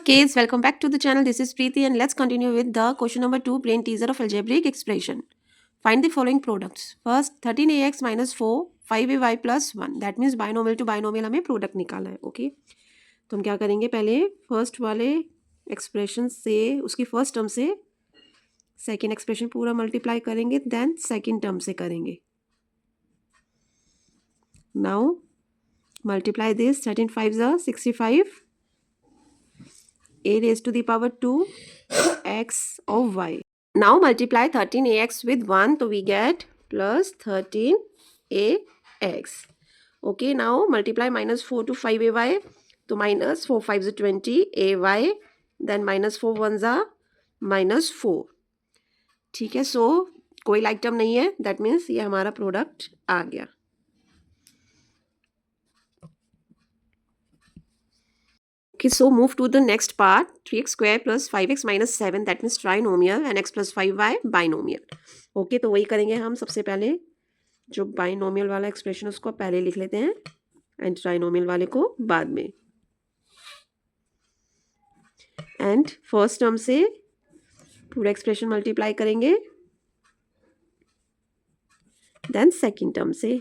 kids, welcome back to the channel. This is Preeti and let's continue with the question number 2, plain teaser of algebraic expression. Find the following products. First, 13ax minus 4, 5ay plus 1. That means binomial to binomial हमें product निकालना है. Okay? तो हम क्या करेंगे, पहले first वाले expression से उसकी फर्स्ट टर्म से सेकेंड एक्सप्रेशन पूरा मल्टीप्लाई करेंगे, देन सेकेंड टर्म से करेंगे. Now multiply this. 13 5 65, a raised to the power 2 x of y. Now multiply 13ax with 1, so we get plus 13ax. Okay, now multiply minus 4 to 5ay, so minus 4 5 is 20 ay, then minus 4 1s are minus 4. ठीक है, सो कोई like term नहीं है, that means ये हमारा product आ गया. Okay, so move to the next part. 3x square plus 5x minus 7, that means trinomial, and x plus 5y binomial. Okay, तो वही करेंगे हम. सबसे पहले जो बाइनोमियल वाला एक्सप्रेशन उसको पहले लिख लेते हैं एंड ट्राइनोमियल वाले को बाद में. एंड फर्स्ट टर्म से पूरा एक्सप्रेशन मल्टीप्लाई करेंगे, देन सेकेंड टर्म से.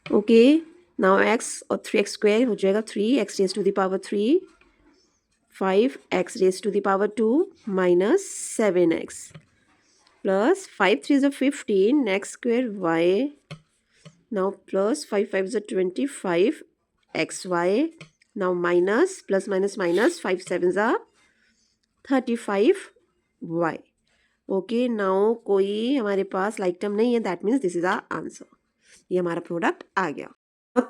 ओके, नाउ x और 3x स्क्वायर हो जाएगा 3x raise to the power 3, 5x raise to the power 2 minus 7x plus 5 3 is 15 x square y. Now plus 5 5 is 25 xy. Now minus plus minus minus 5 7s are 35 y. Okay, now कोई हमारे पास like term नहीं है, that means this is our answer. ये हमारा product आ गया.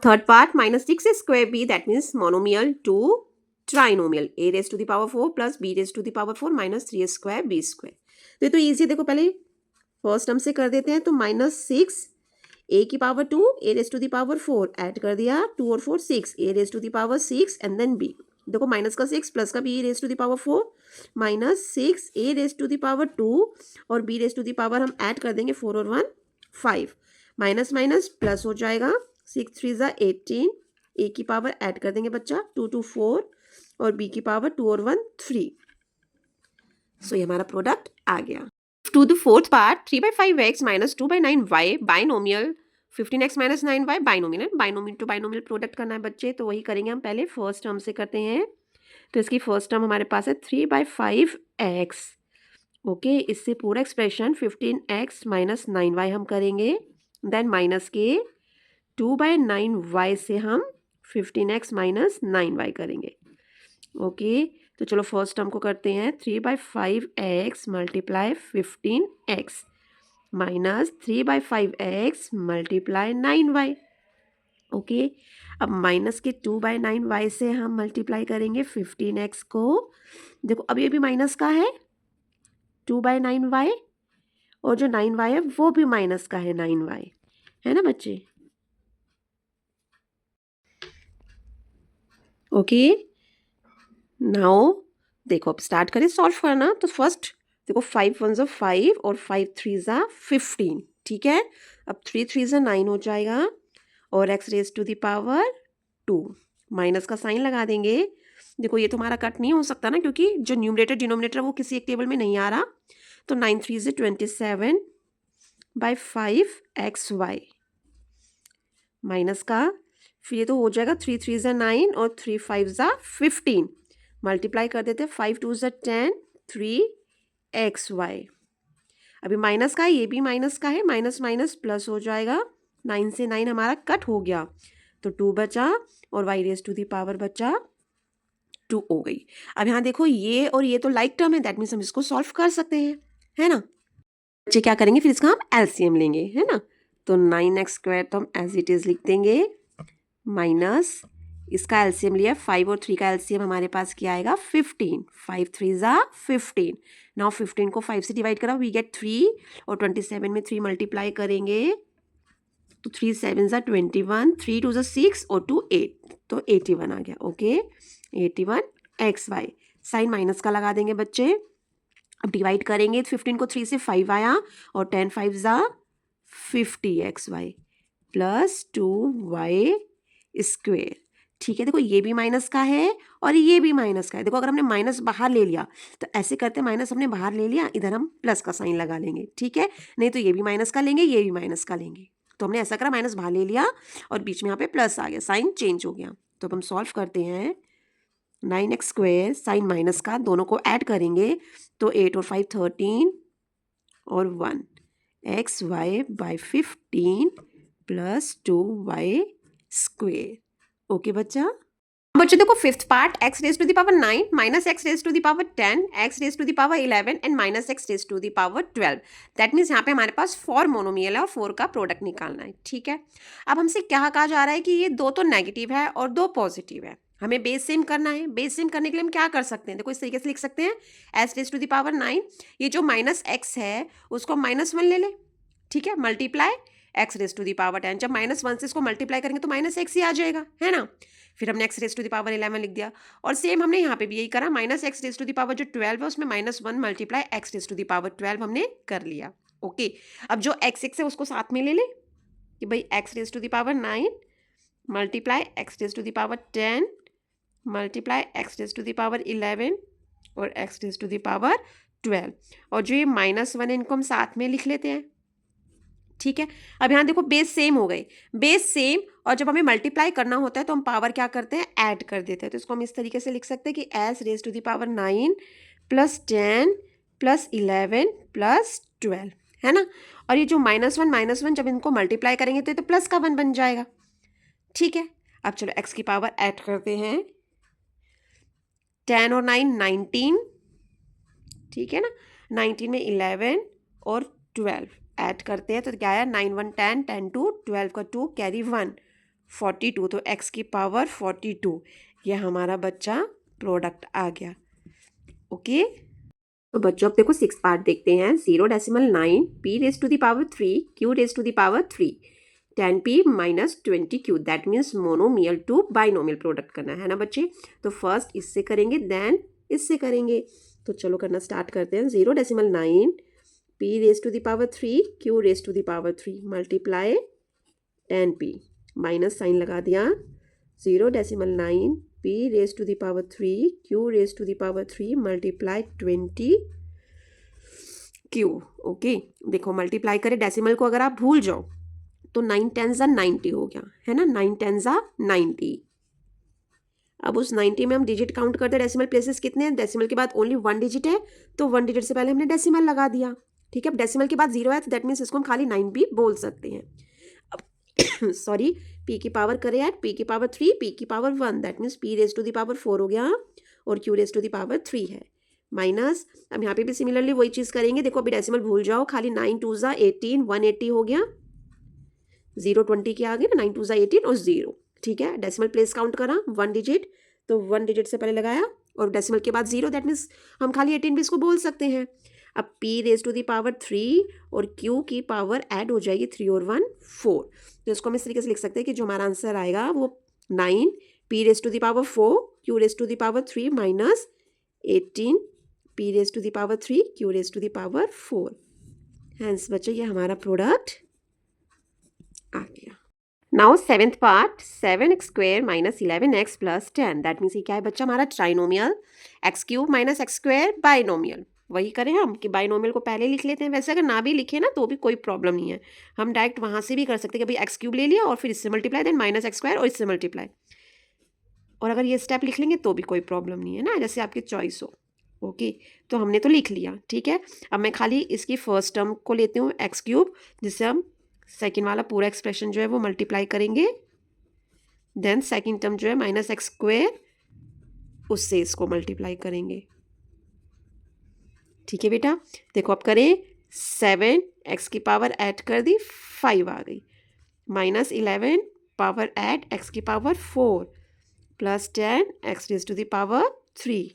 Third part, minus 6 square B, that means monomial to trinomial. a raise to the power 4 plus b raise to the power 4 minus 3 square b square. तो ये तो easy. देखो पहले first term से कर देते हैं, तो माइनस 6 a की power 2 a raise to the power 4 add कर दिया, 2 और 4 6, a raise to the power 6 and then b. देखो माइनस का 6 प्लस का b raise to the power 4 minus 6 a raise to the power 2 और b raise to the power हम add कर देंगे 4 और 1 5. माइनस माइनस प्लस हो जाएगा, 6 3 is 18, a की पावर ऐड कर देंगे बच्चा 2 2 4 और b की पावर 2 और 1 3. सो ये हमारा प्रोडक्ट आ गया. To the fourth part, 3/5x minus 2/9y binomial, 15x minus 9y binomial. Binomial to binomial product करना है बच्चे, तो वही करेंगे हम. पहले फर्स्ट टर्म से करते हैं, तो इसकी फर्स्ट टर्म हमारे पास है 3/5x. ओके, इससे पूरा एक्सप्रेशन 15x minus 9y हम करेंगे, देन माइनस के 2/9y से हम 15x minus 9y करेंगे. ओके, तो चलो फर्स्ट टर्म को करते हैं. 3/5x multiply 15x minus 3/5x multiply 9y. Okay, अब माइनस के 2/9y से हम मल्टीप्लाई करेंगे 15x को. देखो अब ये भी माइनस का है 2/9y, और जो 9y है वो भी माइनस का है 9y, है ना बच्चे. ओके, नाउ देखो अब स्टार्ट करें सॉल्व करना. तो फर्स्ट देखो 5 1s 5 और 5 3s 15. ठीक है, अब 3 3s 9 हो जाएगा और x raise to the power 2. Minus का साइन लगा देंगे. देखो ये तुम्हारा कट नहीं हो सकता ना, क्योंकि जो न्यूमरेटर डिनोमिनेटर वो किसी एक टेबल में नहीं आ रहा. तो 9 3 is 27/5xy माइनस का, फिर ये तो हो जाएगा 3 3s 9 और 3 5s 15. मल्टीप्लाई कर देते हैं, 5 2s 10 3xy. अभी माइनस का है, ये भी माइनस का है, माइनस माइनस प्लस हो जाएगा. 9 से 9 हमारा कट हो गया, तो 2 बचा और y raise to the power बचा 2 हो गई. अब यहाँ देखो ये और ये तो लाइक टर्म है, दैट मीन्स हम इसको सॉल्व कर सकते हैं, है ना बच्चे. क्या करेंगे फिर, इसका हम एलसीएम लेंगे, है ना. तो 9x स्क्वायर तो हम एज इट इज लिख देंगे, माइनस इसका एलसीएम लिया 5 और 3 का एलसीएम हमारे पास क्या आएगा 15. 5 3s 15. नाउ 15 को 5 से डिवाइड करा, वी गेट 3 और 27 में 3 मल्टीप्लाई करेंगे, तो 3 7s 21, 3 2s 6 और 2 8, तो 81 आ गया. Okay, 81xy. साइन माइनस का लगा देंगे बच्चे. अब डिवाइड करेंगे, 15 को 3 से 5 आया और 10 5s 50xy plus 2y square. ठीक है, देखो ये भी माइनस का है और ये भी माइनस का है। देखो अगर हमने माइनस बाहर ले लिया तो ऐसे करते माइनस हमने बाहर ले लिया, इधर हम प्लस का साइन लगा लेंगे। ठीक है, नहीं तो ये भी माइनस का लेंगे, ये भी माइनस का लेंगे। तो हमने ऐसा करा, माइनस बाहर ले लिया और बीच में यहाँ पे प्लस आ गया, साइन चेंज हो गया। तो अब हम सॉल्व करते हैं। 9x स्क्वेयर साइन माइनस का, दोनों को ऐड करेंगे तो 8 और 5 13 और 1 xy by 15 plus 2y square. Okay बच्चा। बच्चों देखो fifth part, x raise to the power 9 minus x raise to the power 10 x raise to the power 11 and minus x raise to the power 12। That means यहाँ पे हमारे पास 4 monomial है और 4 का product निकालना है। ठीक है, अब हमसे क्या कहा जा रहा है कि ये 2 तो नेगेटिव है और 2 पॉजिटिव है, हमें बेस सेम करना है। बेस सेम करने के लिए हम क्या कर सकते हैं, देखो इस तरीके से लिख सकते हैं, S raise to the power 9, ये जो माइनस एक्स है उसको -1 ले लें। ठीक है, multiply X raise to the power 10, जब -1 से इसको मल्टीप्लाई करेंगे तो -x ही आ जाएगा, है ना। फिर हमने x raise to the power 11 लिख दिया और सेम हमने यहाँ पे भी यही करा, minus X raise to the power जो 12 है उसमें -1 multiply X raise to the power 12 हमने कर लिया। ओके, अब जो x है उसको साथ में ले लें कि भाई x raise to the power 9 multiply X raise to the power 10 multiply X raise to the power 11 और X raise to the power 12, और जो ये -1 इनको हम साथ में लिख लेते हैं। ठीक है, अब यहाँ देखो बेस सेम हो गए, बेस सेम, और जब हमें मल्टीप्लाई करना होता है तो हम पावर क्या करते हैं, ऐड कर देते हैं। तो इसको हम इस तरीके से लिख सकते हैं कि S raise to the power 9 plus 10 plus 11 plus 12, है ना। और ये जो -1 जब इनको मल्टीप्लाई करेंगे तो ये तो प्लस का 1 बन जाएगा। ठीक है, अब चलो एक्स की पावर ऐड करते हैं, 10 और 9 19, ठीक है ना, 19 में 11 और 12 ऐड करते हैं तो क्या आया, 9 1 10 10 2 12 का 2 कैरी 1 42, तो x की पावर 42, ये हमारा बच्चा प्रोडक्ट आ गया। ओके, तो बच्चों अब देखो 6 पार्ट देखते हैं। 0.9 p raise to the power 3 q raise to the power 3 10p minus 20q, that means monomial to binomial product करना है ना बच्चे। तो फर्स्ट इससे करेंगे देन इससे करेंगे, तो चलो करना स्टार्ट करते हैं। 0.9 p raise to the power 3 q raise to the power 3 multiply 10p, minus sign लगा दिया। 0.9 p raise to the power 3 q raise to the power 3 multiply 20q। Okay, देखो मल्टीप्लाई करें डेसिमल को, अगर आप भूल जाओ तो 9 10 90 हो गया, है ना, 9 10 90। अब उस 90 में हम डिजिट काउंट करते हैं, डेसिमल प्लेसेस कितने हैं, डेसिमल के बाद ओनली 1 डिजिट है तो 1 डिजिट से पहले हमने डेसिमल लगा दिया। ठीक है, अब डेसिमल के बाद 0 है तो दैट मीन्स इसको हम खाली 9 भी बोल सकते हैं। अब सॉरी, p की पावर करें ऐड, p की पावर 3 p की power 1, that means p raise to the power 4 हो गया और q raise to the power 3 है, माइनस। अब यहाँ पे भी सिमिलरली वही चीज़ करेंगे। देखो अभी डेसिमल भूल जाओ, खाली 9 2 18 180 हो गया, 0 20 के आगे ना, 9 2 18 और 0। ठीक है, डेसिमल प्लेस काउंट करा 1 डिजिट, तो 1 डिजिट से पहले लगाया और डेसिमल के बाद 0, दैट मीन्स हम खाली 18 भी इसको बोल सकते हैं। अब p raise to the power 3 और q की पावर ऐड हो जाएगी, 3 और 1 4, तो इसको हम इस तरीके से लिख सकते हैं कि जो हमारा आंसर आएगा वो 9 p raise to the power 4 q raise to the power 3 minus 18 p raise to the power 3 q raise to the power 4। Hence बच्चों ये हमारा प्रोडक्ट आ गया। Now 7th part, 7x square minus 11x plus 10, that means ये क्या है बच्चा, हमारा trinomial, X cube minus X square binomial. वही करें हम कि बाइनोमियल को पहले लिख लेते हैं, वैसे अगर ना भी लिखे ना तो भी कोई प्रॉब्लम नहीं है, हम डायरेक्ट वहाँ से भी कर सकते हैं कि भाई एक्स क्यूब ले लिया और फिर इससे multiply, then minus X square और इससे मल्टीप्लाई, और अगर ये स्टेप लिख लेंगे तो भी कोई प्रॉब्लम नहीं है ना, जैसे आपकी चॉइस हो। ओके, तो हमने तो लिख लिया। ठीक है, अब मैं खाली इसकी फर्स्ट टर्म को लेती हूँ एक्स क्यूब, जिससे हम सेकेंड वाला पूरा एक्सप्रेशन जो है वो मल्टीप्लाई करेंगे, देन सेकेंड टर्म जो है माइनस एक्स स्क्वेयर, उससे इसको मल्टीप्लाई करेंगे। ठीक है बेटा, देखो अब करें, 7 एक्स की पावर ऐड कर दी 5 आ गई, माइनस 11 पावर ऐड एक्स की power 4 plus 10 X raise to the power 3।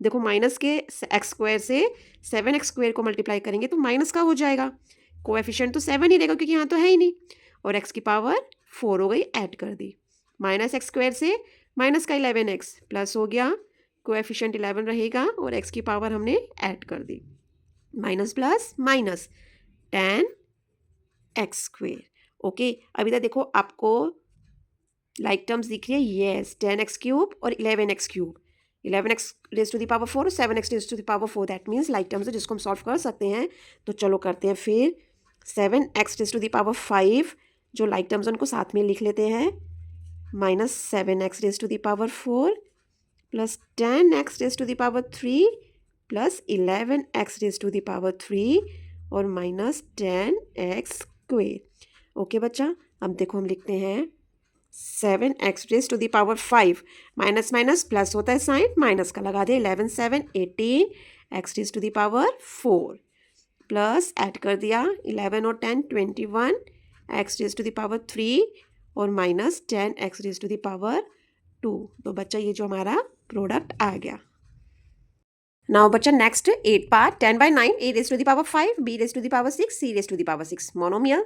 देखो माइनस के एक्स स्क्वायर से 7x स्क्वायर को मल्टीप्लाई करेंगे तो माइनस का हो जाएगा, कोएफिशिएंट तो 7 ही रहेगा क्योंकि यहाँ तो है ही नहीं, और x की पावर 4 हो गई, ऐड कर दी, माइनस एक्स स्क्वायर से माइनस का 11x प्लस हो गया, कोएफिशिएंट 11 रहेगा और x की पावर हमने ऐड कर दी, minus plus minus 10x square. Okay, अभी तक देखो आपको लाइक टर्म्स दिख रही है, येस, 10x³ और 11x³, 11x raise to the power 4 और 7x raise to the power 4, that means like terms है जिसको हम सॉल्व कर सकते हैं। तो चलो करते हैं फिर। 7x raise to the power 5 जो लाइक टर्म्स उनको साथ में लिख लेते हैं, minus 7x raise to the power 4 plus 10x raise to the power 3 plus 11x raise to the power 3 और माइनस 10x²। ओके बच्चा, अब देखो हम लिखते हैं 7x raise to the power 5, minus minus plus होता है साइन, माइनस का लगा दिया, 11 7 18 x raise to the power 4 plus add कर दिया 11 और 10 21 x raise to the power 3 और minus 10 x raise to the power 2। तो बच्चा ये जो हमारा प्रोडक्ट आ गया। नाउ बच्चा next 8 part, 10/9 a raise to the power 5 b raise to the power 6 c raise to the power 6 monomial,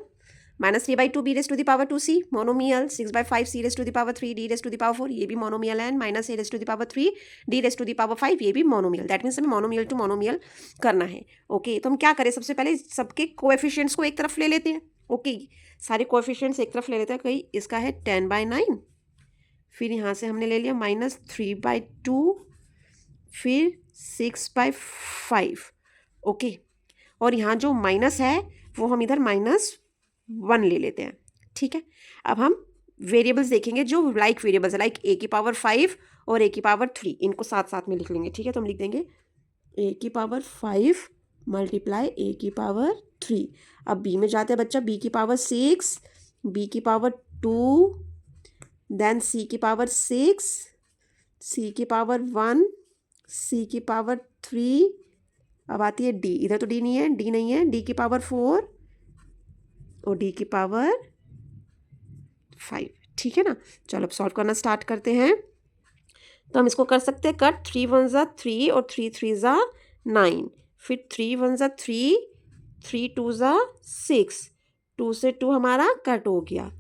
minus 3/2 b raise to the power 2c monomial, 6/5 c raise to the power 3 d raise to the power 4 ये भी monomial है, minus a raise to the power 3 d raise to the power 5 ये भी monomial. That means हमें monomial to monomial करना है। Okay तो हम क्या करें, सबसे पहले सबके कोएफिशिएंट्स को एक तरफ ले लेते हैं। ओके सारे कोएफिशिएंट्स एक तरफ ले लेते हैं। कहीं इसका है 10/9, फिर यहाँ से हमने ले लिया माइनस 3/2, फिर 6/5। ओके और यहाँ जो माइनस है वो हम इधर -1 ले लेते हैं। ठीक है, अब हम वेरिएबल्स देखेंगे जो लाइक वेरिएबल्स है, लाइक a की पावर 5 और a की पावर 3, इनको साथ साथ में लिख लेंगे। ठीक है, तो हम लिख देंगे a की पावर 5 मल्टीप्लाई a की पावर 3। अब b में जाते हैं बच्चा, b की पावर 6, b की पावर 2, देन c की पावर 6, c की पावर 1, c की पावर 3, अब आती है d, इधर तो d नहीं है, d नहीं है, d की पावर 4 और d की पावर 5। ठीक है ना, चलो अब सॉल्व करना स्टार्ट करते हैं। तो हम इसको कर सकते हैं कट, 3 1 ज़ा 3 और 3 3 ज़ा 9, फिर 3 1 ज़ा 3, 3 2 ज़ा 6, 2 से 2 हमारा कट हो गया,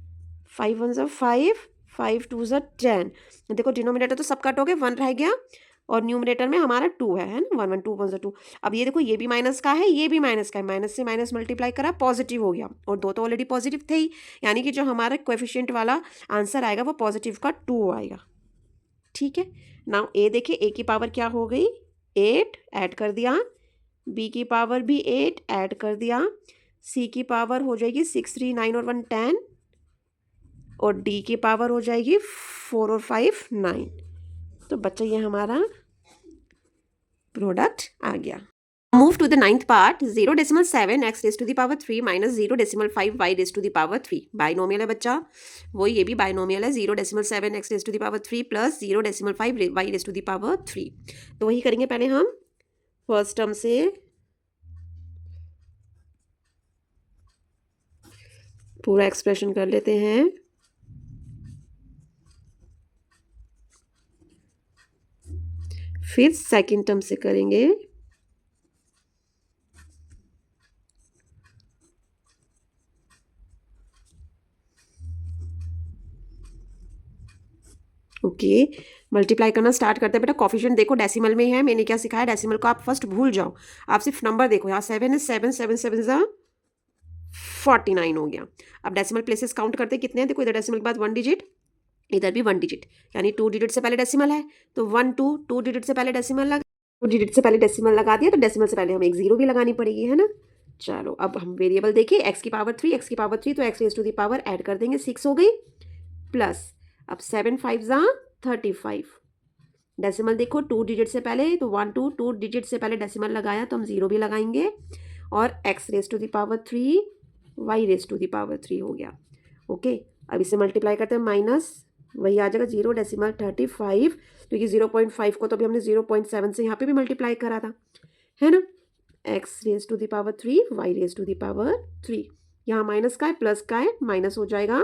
5 1 ज़ा 5, 5 2 ज़ा 10। देखो डिनोमिनेटर तो सब कट हो गए, 1 रह गया और न्यूमरेटर में हमारा 2 है ना, 1 1 2 1 2। अब ये देखो ये भी माइनस का है, ये भी माइनस का है, माइनस से माइनस मल्टीप्लाई करा पॉजिटिव हो गया, और दो तो ऑलरेडी पॉजिटिव थे ही, यानी कि जो हमारा कोएफिशिएंट वाला आंसर आएगा वो पॉजिटिव का 2 आएगा। ठीक है, नाउ ए देखिए, ए की पावर क्या हो गई 8, ऐड कर दिया, बी की पावर भी 8 ऐड कर दिया, सी की पावर हो जाएगी 6 3 9 और 1 10 और डी की पावर हो जाएगी 4 और 5 9। तो बच्चा ये हमारा प्रोडक्ट आ गया। Move to the 9th part, 0.7 x raise to the power 3 minus 0.5 y raise to the power 3। Binomial है बच्चा, वो ये भी बाइनोमियल है, 0.7 x raise to the power 3 plus 0.5 y raise to the power 3। तो वही करेंगे पहले हम फर्स्ट टर्म से, पूरा एक्सप्रेशन कर लेते हैं। फिर सेकंड टर्म से करेंगे। ओके मल्टीप्लाई करना स्टार्ट करते हैं बेटा। कॉफिशिएंट देखो डेसिमल में है, मैंने क्या सिखाया, डेसिमल को आप फर्स्ट भूल जाओ, आप सिर्फ नंबर देखो। यहाँ 7 है, 7 7 7 ज़ा 49 हो गया। अब डेसिमल प्लेसेस काउंट करते हैं कितने हैं, देखो इधर डेसिमल के बाद 1 डिजिट, इधर भी 1 डिजिट, यानी 2 डिजिट से पहले डेसिमल है, तो 1 2 2 डिजिट से पहले डेसिमल लगा, 2 डिजिट से पहले डेसिमल लगा दिया, तो डेसिमल से पहले हमें एक 0 भी लगानी पड़ेगी, है ना। चलो अब हम वेरिएबल देखिए, एक्स की पावर 3, एक्स की पावर 3, तो X raise to the power add कर देंगे 6 हो गई, प्लस अब 7 5 ज़ा 35, डेसिमल देखो 2 डिजिट से पहले, तो 1 2 2 डिजिट से पहले डेसिमल लगाया तो हम 0 भी लगाएंगे, और X raise to the power 3 Y raise to the power 3 हो गया। ओके अब इसे मल्टीप्लाई करते हैं, माइनस वही आ जाएगा 0.35, क्योंकि 0.5 को तो अभी हमने 0.7 से यहाँ पे भी मल्टीप्लाई करा था, है ना। X raise to the power 3 Y raise to the power 3, यहाँ माइनस का है प्लस का है, माइनस हो जाएगा,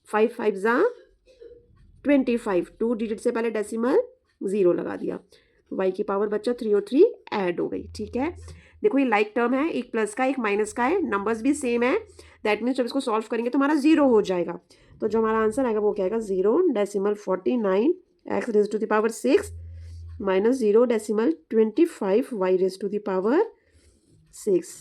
5 5 ज़ा 25, 2 डिजिट से पहले डेसिमल 0 लगा दिया, y की पावर बच्चा 3 और 3 ऐड हो गई। ठीक है, देखो ये लाइक टर्म है, एक प्लस का एक माइनस का है, नंबर्स भी सेम है, दैट मीन्स जब इसको सॉल्व करेंगे तो हमारा 0 हो जाएगा। तो जो हमारा आंसर आएगा वो क्या आएगा, 0.49 X raise to the power 6 minus 0.25 Y raise to the power 6।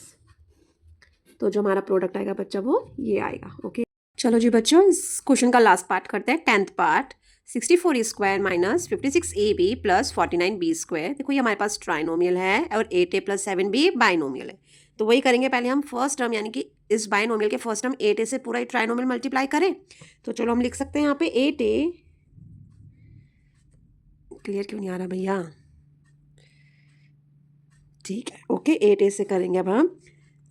तो जो हमारा प्रोडक्ट आएगा बच्चा वो ये आएगा। ओके चलो जी बच्चों, इस क्वेश्चन का लास्ट पार्ट करते हैं, 10th part. 64 square minus 56ab plus 49b square. देखो ये हमारे पास ट्राइनोमियल है और 8a प्लस 7b बाइनोमियल है। तो वही करेंगे, पहले हम फर्स्ट टर्म यानी कि इस बाइनोमियल के फर्स्ट टर्म 8a से पूरा ट्राइनोमियल मल्टीप्लाई करें। तो चलो हम लिख सकते हैं यहाँ पे 8a, क्लियर क्यों नहीं आ रहा भैया? ठीक है, ओके, 8a से करेंगे अब हम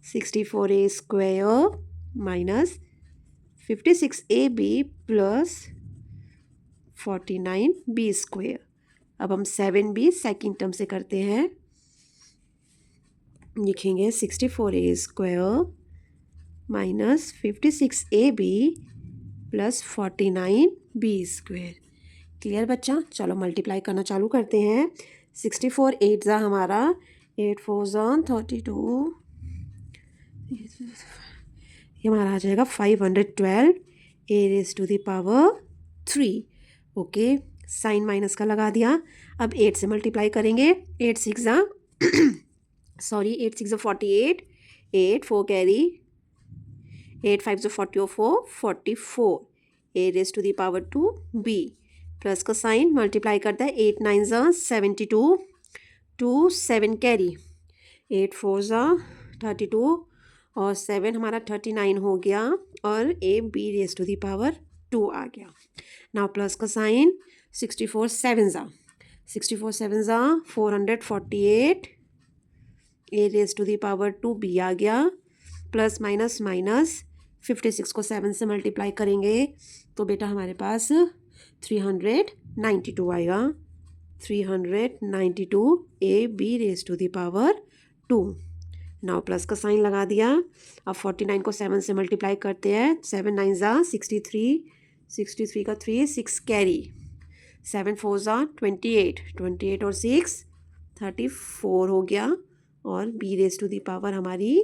64a square minus 56ab plus 49b square. अब हम 7b सेकेंड टर्म से करते हैं, लिखेंगे 64a square minus 56ab plus 49b square. Clear बच्चा? चलो मल्टीप्लाई करना चालू करते हैं। 64 8 ज़ा हमारा, 8 4 ज़ा 32, ये हमारा आ जाएगा 512 a raise to the power 3। Okay, sign minus का लगा दिया। अब 8 से मल्टीप्लाई करेंगे, 8 6 ज़ा 8 6 ज़ा 48, 8 4 कैरी, 8 5 ज़ा 44, 44 a raise to the power 2 b। Plus का साइन मल्टीप्लाई करता है, 8 9 ज़ा 72, 2 7 कैरी, 8 4 ज़ा 32 और 7 हमारा 39 हो गया और a b raise to the power 2 आ गया। नाउ प्लस का साइन, 64 7 ज़ा 448, a raise to the power 2 b आ गया। प्लस माइनस माइनस, 56 को 7 से मल्टीप्लाई करेंगे तो बेटा हमारे पास 392 आएगा। 392 a b raise to the power 2। Now plus का साइन लगा दिया। अब 49 को 7 से मल्टीप्लाई करते हैं, 7 9 ज़ा 63, 63 का 3 6 कैरी, 7 4 ज़ा 28, 28 और 6 34 हो गया और b raise to the power हमारी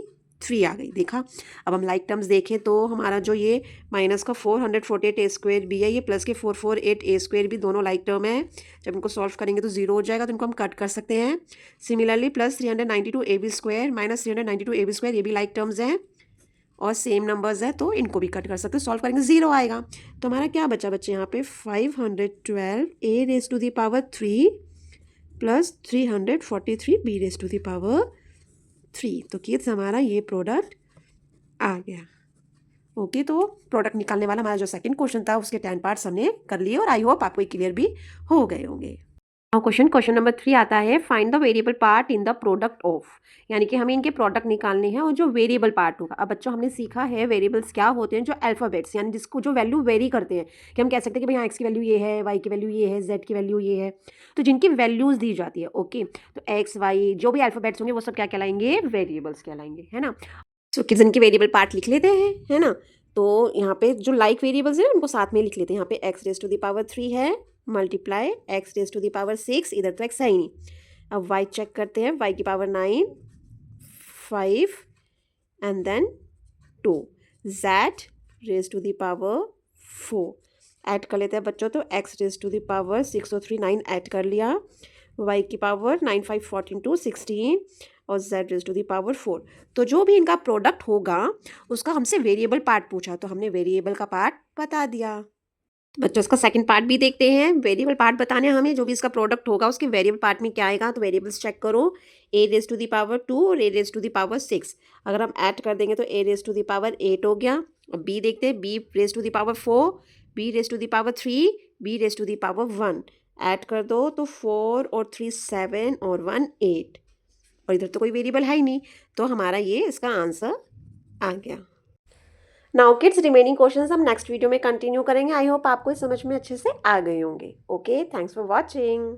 3 आ गई। देखा? अब हम लाइक टर्म्स देखें तो हमारा जो ये माइनस का 448 a स्क्वायर भी है, ये प्लस के 448 a स्क्वायर भी दोनों लाइक टर्म है। जब इनको सॉल्व करेंगे तो 0 हो जाएगा, तो इनको हम कट कर सकते हैं। Similarly plus 392 ab square minus 392 ab square, ये भी लाइक टर्म्स हैं और सेम नंबर्स है, तो इनको भी कट कर सकते हैं। सॉल्व करेंगे 0 आएगा। तो हमारा क्या बचा बच्चे यहाँ पे, 512 a raise to the power 3 plus 343 b raise to the power 3। तो किड्स हमारा ये प्रोडक्ट आ गया। ओके, तो प्रोडक्ट निकालने वाला हमारा जो सेकंड क्वेश्चन था उसके 10 पार्ट्स हमने कर लिए और आई होप आपको क्लियर भी हो गए होंगे। क्वेश्चन नंबर 3 आता है, find the variable part in the product of, यानी कि हमें इनके प्रोडक्ट निकालने हैं और जो वेरिएबल पार्ट होगा। अब बच्चों हमने सीखा है वेरिएबल्स क्या होते हैं, जो अल्फाबेट्स यानी जिसको जो वैल्यू वेरी करते हैं, कि हम कह सकते हैं कि भाई हाँ एक्स की वैल्यू ये है, वाई की वैल्यू ये है, जेड की वैल्यू ये है, तो जिनकी वैल्यूज़ दी जाती है। ओके, तो एक्स वाई जो भी अल्फाबेट्स होंगे वो सब क्या कहलाएंगे, वेरिएबल्स कहलाएंगे, है ना। सो किड्स इनके वेरिएबल पार्ट लिख लेते हैं, है ना। तो यहाँ पे जो लाइक वेरिएबल्स हैं उनको साथ में लिख लेते हैं। यहाँ पे x raise to the power 3 है, multiply x raise to the power 6, इधर तो एक्स है ही नहीं। अब वाई चेक करते हैं, वाई की power 9, 5 and then 2, z raise to the power 4 add कर लेते हैं बच्चों। तो x raise to the power 6 और 3 9 ऐड कर लिया, वाई की पावर 9 5 14 2 16 और z raise to the power 4। तो जो भी इनका प्रोडक्ट होगा उसका हमसे वेरिएबल पार्ट पूछा, तो हमने वेरिएबल का पार्ट बता दिया। बच्चों इसका सेकंड पार्ट भी देखते हैं। वेरिएबल पार्ट बताने हमें जो भी इसका प्रोडक्ट होगा उसके वेरिएबल पार्ट में क्या आएगा। तो वेरिएबल्स चेक करो, a raise to the power 2 और a raise to the power 6। अगर हम ऐड कर देंगे तो a raise to the power 8 हो गया। अब b देखते हैं, b raise to the power 4, b raise to the power 3, b raise to the power 1। Add कर दो तो 4 और 3 7 और 1 8, और इधर तो कोई वेरिएबल है ही नहीं, तो हमारा ये इसका आंसर आ गया। नाउ किड्स रिमेनिंग क्वेश्चंस हम नेक्स्ट वीडियो में कंटिन्यू करेंगे। आई होप आपको समझ में अच्छे से आ गए होंगे। Okay, thanks for watching.